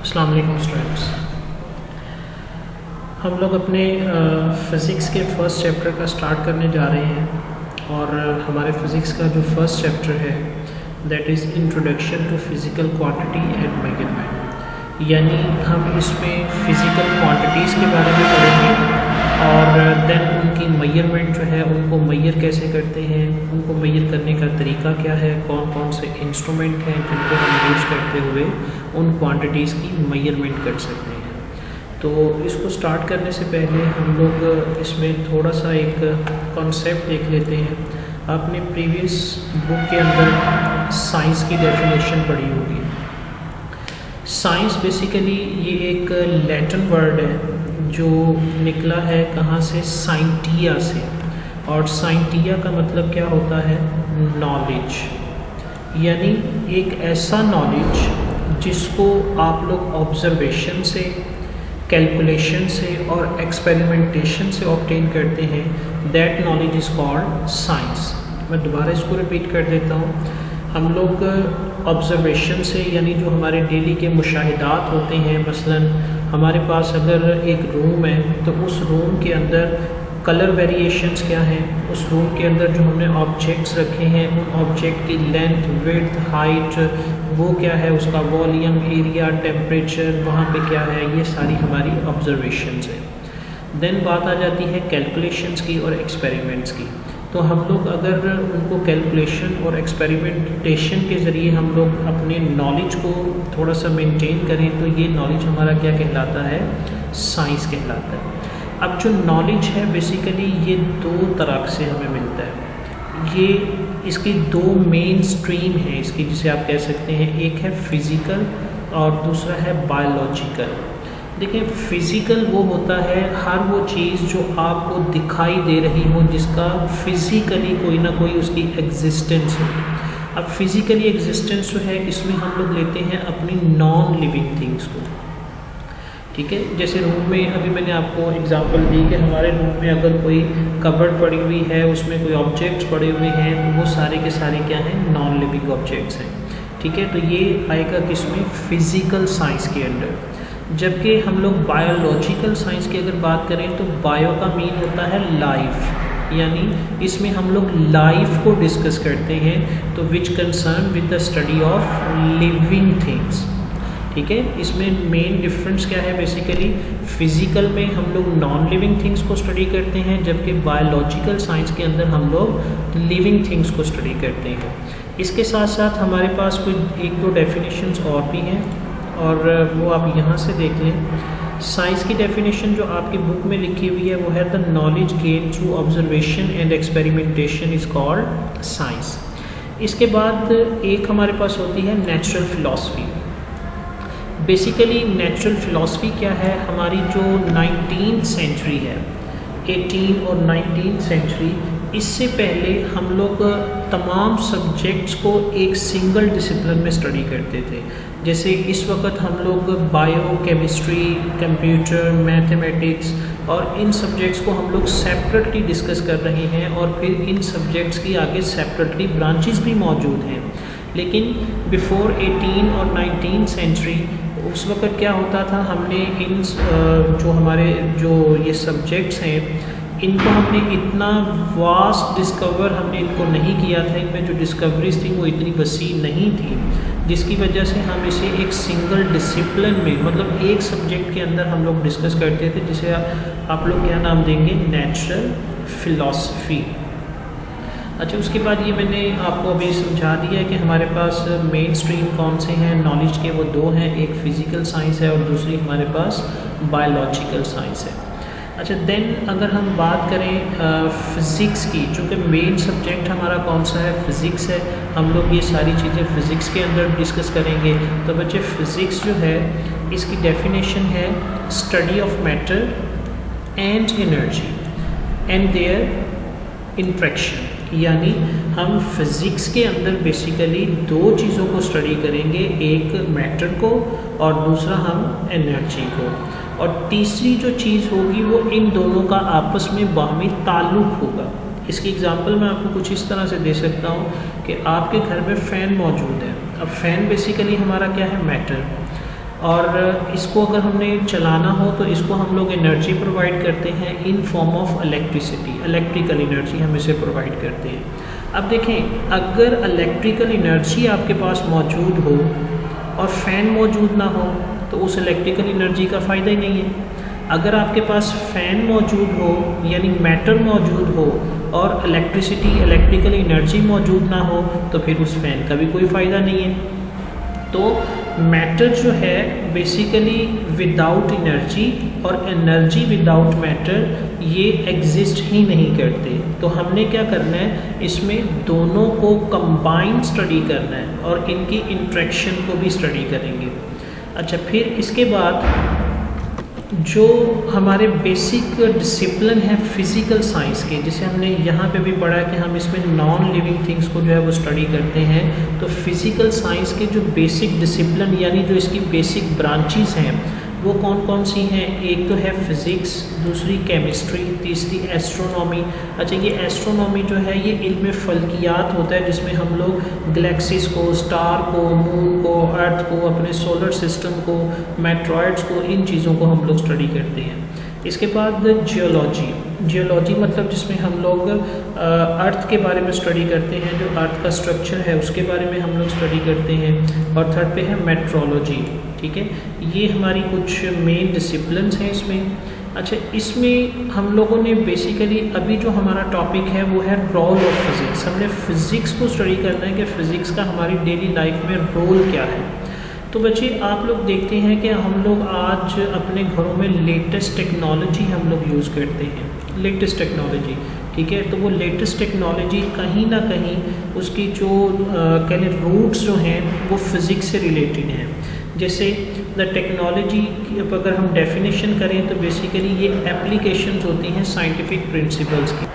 अस्सलाम वालेकुम स्टूडेंट्स। हम लोग अपने फ़िज़िक्स के फ़र्स्ट चैप्टर का स्टार्ट करने जा रहे हैं और हमारे फ़िज़िक्स का जो फर्स्ट चैप्टर है that is introduction to physical quantity and measurement, यानी हम इसमें फ़िज़िकल क्वांटिटीज़ के बारे में पढ़ेंगे और देन उनकी मेजरमेंट जो है उनको मेजर कैसे करते हैं, उनको मेजर करने का तरीका क्या है, कौन कौन से इंस्ट्रूमेंट हैं जिनको हम यूज़ करते हुए उन क्वांटिटीज़ की मेजरमेंट कर सकते हैं। तो इसको स्टार्ट करने से पहले हम लोग इसमें थोड़ा सा एक कॉन्सेप्ट देख लेते हैं। आपने प्रीवियस बुक के अंदर साइंस की डेफिनेशन पढ़ी होगी। साइंस बेसिकली ये एक लैटिन वर्ड है जो निकला है कहाँ से, साइंटिया से, और साइंटिया का मतलब क्या होता है, नॉलेज, यानी एक ऐसा नॉलेज जिसको आप लोग ऑब्जर्वेशन से, कैलकुलेशन से और एक्सपेरिमेंटेशन से ऑब्टेन करते हैं, that knowledge is called science. मैं दोबारा इसको रिपीट कर देता हूँ। हम लोग ऑब्जर्वेशन से, यानी जो हमारे डेली के मुशाहिदात होते हैं, मसलन हमारे पास अगर एक रूम है तो उस रूम के अंदर कलर वेरिएशंस क्या हैं, उस रूम के अंदर जो हमने ऑब्जेक्ट्स रखे हैं उन ऑब्जेक्ट की लेंथ, विड्थ, हाइट, वो क्या है, उसका वॉल्यूम, एरिया, टेम्परेचर, वहाँ पे क्या है, ये सारी हमारी ऑब्जर्वेशंस है। देन बात आ जाती है कैलकुलेशंस की और एक्सपेरिमेंट्स की। तो हम लोग अगर उनको कैलकुलेशन और एक्सपेरिमेंटेशन के ज़रिए हम लोग अपने नॉलेज को थोड़ा सा मेंटेन करें तो ये नॉलेज हमारा क्या कहलाता है, साइंस कहलाता है। अब जो नॉलेज है बेसिकली ये दो तरह से हमें मिलता है। ये इसकी दो मेन स्ट्रीम है इसकी, जिसे आप कह सकते हैं, एक है फिज़िकल और दूसरा है बायोलॉजिकल। देखिए, फ़िज़िकल वो होता है हर वो चीज़ जो आपको दिखाई दे रही हो, जिसका फिज़िकली कोई ना कोई उसकी एग्जिस्टेंस हो। अब फिज़िकली एग्जिस्टेंस जो है इसमें हम लोग लेते हैं अपनी नॉन लिविंग थिंग्स को, ठीक है। जैसे रूम में अभी मैंने आपको एग्जांपल दी कि हमारे रूम में अगर कोई कबर्ड पड़ी हुई है, उसमें कोई ऑब्जेक्ट्स पड़े हुए हैं, तो वो सारे के सारे क्या हैं, नॉन लिविंग ऑब्जेक्ट्स हैं, ठीक है। तो ये आएगा किसमें, फिज़िकल साइंस के अंडर। जबकि हम लोग बायोलॉजिकल साइंस की अगर बात करें तो बायो का मीन होता है लाइफ, यानी इसमें हम लोग लाइफ को डिस्कस करते हैं, तो which concern with the study of living things, ठीक है। इसमें मेन डिफरेंस क्या है, बेसिकली फिज़िकल में हम लोग नॉन लिविंग थिंग्स को स्टडी करते हैं, जबकि बायोलॉजिकल साइंस के अंदर हम लोग लिविंग थिंग्स को स्टडी करते हैं। इसके साथ साथ हमारे पास कोई एक दो डेफिनेशंस और भी हैं और वो आप यहाँ से देख लें। साइंस की डेफिनेशन जो आपकी बुक में लिखी हुई है वो है the knowledge gain through observation and experimentation is called science. इसके बाद एक हमारे पास होती है natural philosophy. Basically natural philosophy क्या है, हमारी जो 19th सेंचुरी है, 18 और 19th सेंचुरी, इससे पहले हम लोग तमाम सब्जेक्ट्स को एक सिंगल डिसिप्लिन में स्टडी करते थे। जैसे इस वक्त हम लोग बायो, केमिस्ट्री, कंप्यूटर, मैथमेटिक्स और इन सब्जेक्ट्स को हम लोग सेपरेटली डिस्कस कर रहे हैं और फिर इन सब्जेक्ट्स की आगे सेपरेटली ब्रांचेस भी मौजूद हैं। लेकिन बिफोर 18 और 19th सेंचुरी उस वक्त क्या होता था, हमने इन जो हमारे जो ये सब्जेक्ट्स हैं इनको हमने इतना वास्ट डिस्कवर हमने इनको नहीं किया था, इनमें जो डिस्कवरीज थी वो इतनी वसी नहीं थी, जिसकी वजह से हम इसे एक सिंगल डिसिप्लिन में, मतलब एक सब्जेक्ट के अंदर हम लोग डिस्कस करते थे, जिसे आप लोग क्या नाम देंगे, नेचुरल फ़िलासफ़ी। अच्छा, उसके बाद ये मैंने आपको अभी समझा दिया है कि हमारे पास मेन स्ट्रीम कौन से हैं नॉलेज के, वो दो हैं, एक फ़िज़िकल साइंस है और दूसरी हमारे पास बायोलॉजिकल साइंस है। अच्छा, देन अगर हम बात करें फ़िज़िक्स की, चूँकि मेन सब्जेक्ट हमारा कौन सा है, फ़िज़िक्स है, हम लोग ये सारी चीज़ें फ़िज़िक्स के अंदर डिस्कस करेंगे। तो बच्चे, फ़िज़िक्स जो है इसकी डेफिनेशन है study of matter and energy and their interaction, यानी हम फिज़िक्स के अंदर बेसिकली दो चीज़ों को स्टडी करेंगे, एक मैटर को और दूसरा हम एनर्जी को, और तीसरी जो चीज़ होगी वो इन दोनों का आपस में बाहमी ताल्लुक़ होगा। इसकी एग्जांपल मैं आपको कुछ इस तरह से दे सकता हूँ कि आपके घर में फ़ैन मौजूद है। अब फ़ैन बेसिकली हमारा क्या है, मैटर। और इसको अगर हमने चलाना हो तो इसको हम लोग एनर्जी प्रोवाइड करते हैं in form of electricity, electrical energy हम इसे प्रोवाइड करते हैं। अब देखें, अगर इलेक्ट्रिकल एनर्जी आपके पास मौजूद हो और फ़ैन मौजूद ना हो तो उस इलेक्ट्रिकल एनर्जी का फ़ायदा ही नहीं है। अगर आपके पास फ़ैन मौजूद हो यानी मैटर मौजूद हो और इलेक्ट्रिसिटी, इलेक्ट्रिकल एनर्जी मौजूद ना हो तो फिर उस फ़ैन का भी कोई फ़ायदा नहीं है। तो मैटर जो है बेसिकली विदाउट एनर्जी और एनर्जी विदाउट मैटर ये एग्जिस्ट ही नहीं करते। तो हमने क्या करना है, इसमें दोनों को कंबाइन स्टडी करना है और इनकी इंट्रैक्शन को भी स्टडी करेंगे। अच्छा, फिर इसके बाद जो हमारे बेसिक डिसिप्लिन है फिज़िकल साइंस के, जिसे हमने यहाँ पे भी पढ़ा है कि हम इसमें नॉन लिविंग थिंग्स को जो है वो स्टडी करते हैं। तो फिज़िकल साइंस के जो बेसिक डिसिप्लिन यानी जो इसकी बेसिक ब्रांचेस हैं वो कौन कौन सी हैं? एक तो है फिज़िक्स, दूसरी केमिस्ट्री, तीसरी एस्ट्रोनॉमी। अच्छा, ये एस्ट्रोनॉमी जो है ये इल्म फल्कियात होता है जिसमें हम लोग गैलेक्सीज को, स्टार को, मून को, अर्थ को, अपने सोलर सिस्टम को, मेट्रॉइड्स को, इन चीज़ों को हम लोग स्टडी करते हैं। इसके बाद जियोलॉजी, जियोलॉजी मतलब जिसमें हम लोग अर्थ के बारे में स्टडी करते हैं, जो अर्थ का स्ट्रक्चर है उसके बारे में हम लोग स्टडी करते हैं। और थर्ड पे है मेट्रोलॉजी। ठीक है, ये हमारी कुछ मेन डिसिप्लिन्स हैं इसमें। अच्छा, इसमें हम लोगों ने बेसिकली अभी जो हमारा टॉपिक है वो है रोल ऑफ फिज़िक्स। हमने फ़िज़िक्स को स्टडी करना है कि फ़िज़िक्स का हमारी डेली लाइफ में रोल क्या है। तो बच्चे आप लोग देखते हैं कि हम लोग आज अपने घरों में लेटेस्ट टेक्नोलॉजी हम लोग यूज़ करते हैं, लेटेस्ट टेक्नोलॉजी। ठीक है, तो वो लेटेस्ट टेक्नोलॉजी कहीं ना कहीं उसकी जो कह लें रूट्स जो हैं वो फ़िज़िक्स से रिलेटेड हैं। जैसे द टेक्नोलॉजी अगर हम डेफिनेशन करें तो बेसिकली ये एप्लीकेशंस होती हैं साइंटिफिक प्रिंसिपल्स की।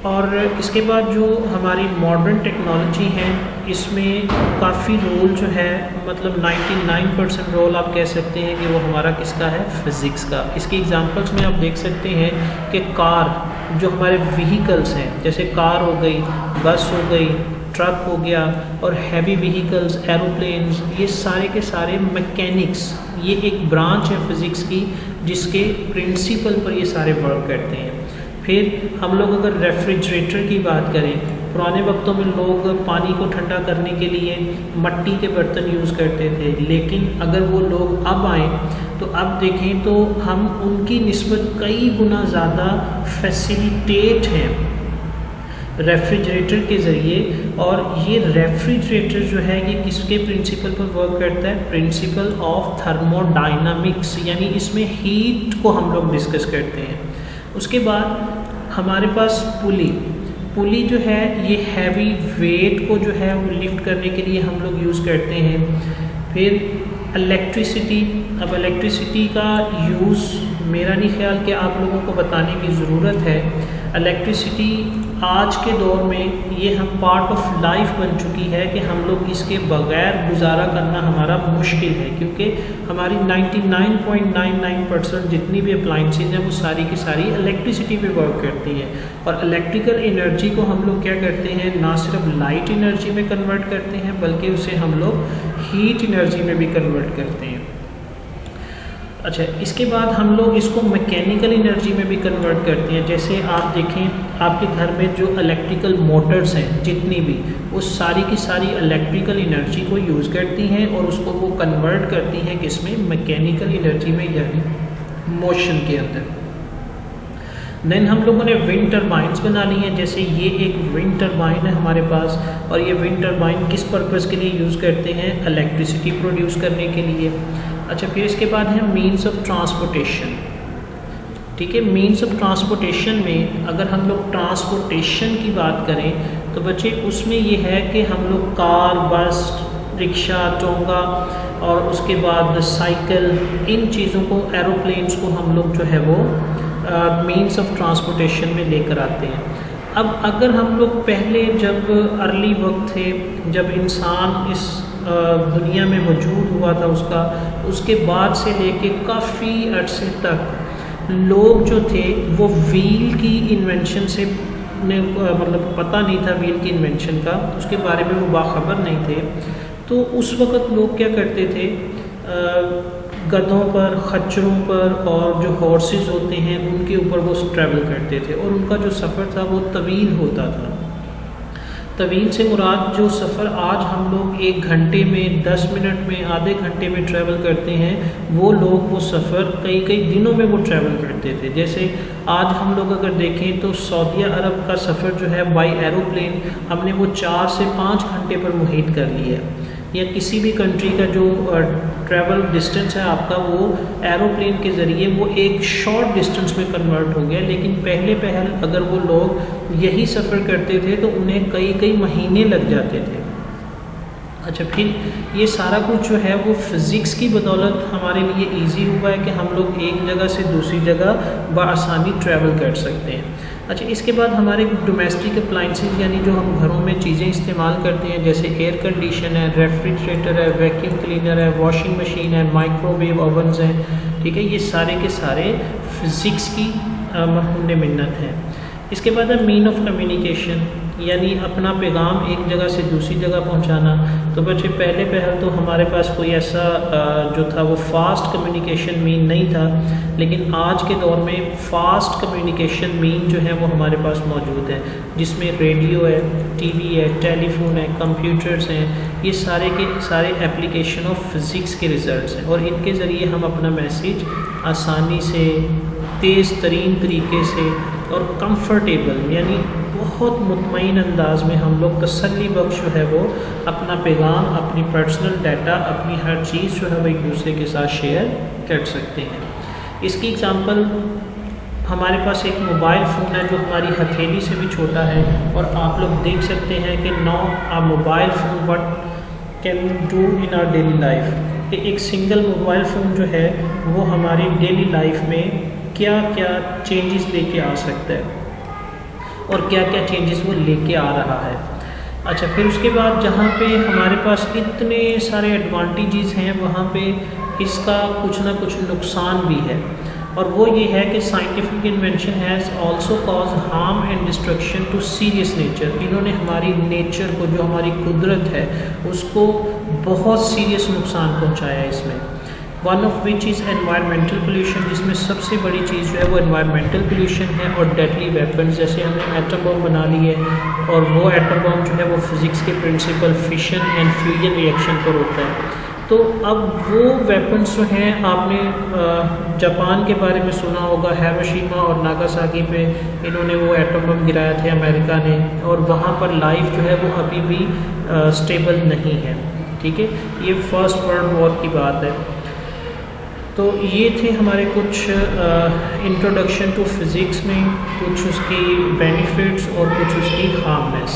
और इसके बाद जो हमारी मॉडर्न टेक्नोलॉजी है इसमें काफ़ी रोल जो है, मतलब 99% रोल आप कह सकते हैं कि वो हमारा किसका है? फिज़िक्स का। इसके एग्जांपल्स में आप देख सकते हैं कि कार, जो हमारे व्हीकल्स हैं, जैसे कार हो गई, बस हो गई, ट्रक हो गया, और हैवी व्हीकल्स, एरोप्लेन्स, ये सारे के सारे मैकेनिक्स, ये एक ब्रांच है फिज़िक्स की जिसके प्रिंसिपल पर ये सारे वर्क करते हैं। फिर हम लोग अगर रेफ्रिजरेटर की बात करें, पुराने वक्तों में लोग पानी को ठंडा करने के लिए मिट्टी के बर्तन यूज़ करते थे, लेकिन अगर वो लोग अब आए तो अब देखें तो हम उनकी निस्बत कई गुना ज़्यादा फैसिलिटेट हैं रेफ्रिजरेटर के ज़रिए। और ये रेफ्रिजरेटर जो है ये किसके प्रिंसिपल पर वर्क करता है? प्रिंसिपल ऑफ थर्मोडायनामिक्स, यानी इसमें हीट को हम लोग डिस्कस करते हैं। उसके बाद हमारे पास पुली जो है ये हैवी वेट को जो है वो लिफ्ट करने के लिए हम लोग यूज़ करते हैं। फिर इलेक्ट्रिसिटी, अब इलेक्ट्रिसिटी का यूज़ मेरा नहीं ख्याल कि आप लोगों को बताने की ज़रूरत है। इलेक्ट्रिसिटी आज के दौर में ये हम पार्ट ऑफ लाइफ बन चुकी है कि हम लोग इसके बग़ैर गुजारा करना हमारा मुश्किल है, क्योंकि हमारी 99.99% जितनी भी अप्लाइंसेज हैं वो सारी की सारी इलेक्ट्रिसिटी पे वर्क करती हैं। और इलेक्ट्रिकल एनर्जी को हम लोग क्या करते हैं, ना सिर्फ लाइट एनर्जी में कन्वर्ट करते हैं बल्कि उसे हम लोग हीट एनर्जी में भी कन्वर्ट करते हैं। अच्छा, इसके बाद हम लोग इसको मैकेनिकल एनर्जी में भी कन्वर्ट करते हैं। जैसे आप देखें आपके घर में जो इलेक्ट्रिकल मोटर्स हैं जितनी भी, वो सारी की सारी इलेक्ट्रिकल एनर्जी को यूज़ करती हैं और उसको वो कन्वर्ट करती हैं किसमें? मैकेनिकल एनर्जी में, यानी मोशन के अंदर। देन हम लोगों ने विंड टर्बाइंस बना ली हैं। जैसे ये एक विंड टर्बाइन है हमारे पास, और ये विंड टर्बाइन किस पर्पज़ के लिए यूज़ करते हैं? इलेक्ट्रिसिटी प्रोड्यूस करने के लिए। अच्छा, फिर इसके बाद है मीन्स ऑफ ट्रांसपोर्टेशन। ठीक है, मीन्स ऑफ ट्रांसपोर्टेशन में अगर हम लोग ट्रांसपोर्टेशन की बात करें तो बच्चे उसमें ये है कि हम लोग कार, बस, रिक्शा, टोंगा और उसके बाद साइकिल, इन चीज़ों को, एरोप्लेन्स को हम लोग जो है वो मीन्स ऑफ ट्रांसपोर्टेशन में लेकर आते हैं। अब अगर हम लोग पहले जब अर्ली वक्त थे, जब इंसान इस दुनिया में मौजूद हुआ था उसके बाद से लेके काफ़ी अरसे तक लोग जो थे वो व्हील की इन्वेंशन से मतलब पता नहीं था व्हील की इन्वेंशन का, उसके बारे में वो बाखबर नहीं थे। तो उस वक़्त लोग क्या करते थे, गधों पर, खच्चरों पर और जो हॉर्सेस होते हैं उनके ऊपर वो ट्रैवल करते थे और उनका जो सफ़र था वो तवील होता था। तवील से मुराद जो सफ़र आज हम लोग 1 घंटे में, 10 मिनट में, आधे घंटे में ट्रैवल करते हैं, वो लोग वो सफ़र कई कई दिनों में वो ट्रैवल करते थे। जैसे आज हम लोग अगर देखें तो सऊदी अरब का सफ़र जो है बाई एरोप्लेन हमने वो 4 से 5 घंटे पर मुहित कर लिया है। या किसी भी कंट्री का जो ट्रैवल डिस्टेंस है आपका, वो एरोप्लेन के ज़रिए वो एक शॉर्ट डिस्टेंस में कन्वर्ट हो गया। लेकिन पहल अगर वो लोग यही सफ़र करते थे तो उन्हें कई कई महीने लग जाते थे। अच्छा, फिर ये सारा कुछ जो है वो फ़िज़िक्स की बदौलत हमारे लिए इजी हुआ है कि हम लोग एक जगह से दूसरी जगह बआसानी ट्रैवल कर सकते हैं। अच्छा, इसके बाद हमारे डोमेस्टिक अप्लाइंसेस यानी जो हम घरों में चीज़ें इस्तेमाल करते हैं, जैसे एयर कंडीशन है, रेफ्रिजरेटर है, वैक्यूम क्लीनर है, वॉशिंग मशीन है, माइक्रोवेव ओवन्स हैं, ठीक है, ये सारे के सारे फ़िज़िक्स की मरहून मिन्नत है। इसके बाद है मीन ऑफ कम्युनिकेशन, यानी अपना पैगाम एक जगह से दूसरी जगह पहुंचाना। तो बच्चे पहल तो हमारे पास कोई ऐसा जो था वो फ़ास्ट कम्युनिकेशन मीन नहीं था, लेकिन आज के दौर में फ़ास्ट कम्युनिकेशन मीन जो है वो हमारे पास मौजूद है, जिसमें रेडियो है, टीवी है, टेलीफोन है, कंप्यूटर्स हैं। ये सारे के सारे एप्लीकेशन ऑफ फ़िज़िक्स के रिज़ल्ट्स हैं और इनके ज़रिए हम अपना मैसेज आसानी से, तेज़ तरीन तरीके से और कंफर्टेबल यानी बहुत मुतमईन अंदाज में हम लोग तसल्ली बख्श जो है वो अपना पैगाम, अपनी पर्सनल डाटा, अपनी हर चीज़ जो है वो एक दूसरे के साथ शेयर कर सकते हैं। इसकी एग्ज़ाम्पल हमारे पास एक मोबाइल फ़ोन है जो हमारी हथेली से भी छोटा है और आप लोग देख सकते हैं कि now a mobile phone what can do in our daily life. एक सिंगल मोबाइल फ़ोन जो है वो हमारी डेली लाइफ में क्या क्या चेंजेस लेके आ सकता है और क्या क्या चेंजेस वो लेके आ रहा है। अच्छा, फिर उसके बाद जहाँ पे हमारे पास इतने सारे एडवांटेजेस हैं, वहाँ पे इसका कुछ ना कुछ नुकसान भी है और वो ये है कि scientific invention has also cause harm and destruction to serious nature. इन्होंने हमारी नेचर को, जो हमारी कुदरत है, उसको बहुत सीरियस नुकसान पहुँचाया है इसमें। One of which is environmental pollution, जिसमें सबसे बड़ी चीज़ जो है वो एनवायरमेंटल पोल्यूशन है और डेडली वेपन्स, जैसे हमने एटम बम बना ली है और वो एटम बम जो है वो फिज़िक्स के principle fission and fusion reaction पर होता है। तो अब वो वेपन्स जो हैं, आपने जापान के बारे में सुना होगा, हिरोशिमा और नागासाकी पे इन्होंने वो एटम बम गिराया थे अमेरिका ने, और वहाँ पर लाइफ जो है वो अभी भी स्टेबल नहीं है, ठीक है। ये फर्स्ट वर्ल्ड वॉर की बात है। तो ये थे हमारे कुछ इंट्रोडक्शन टू फिज़िक्स में, कुछ उसकी बेनिफिट्स और कुछ उसकी हार्मनेस।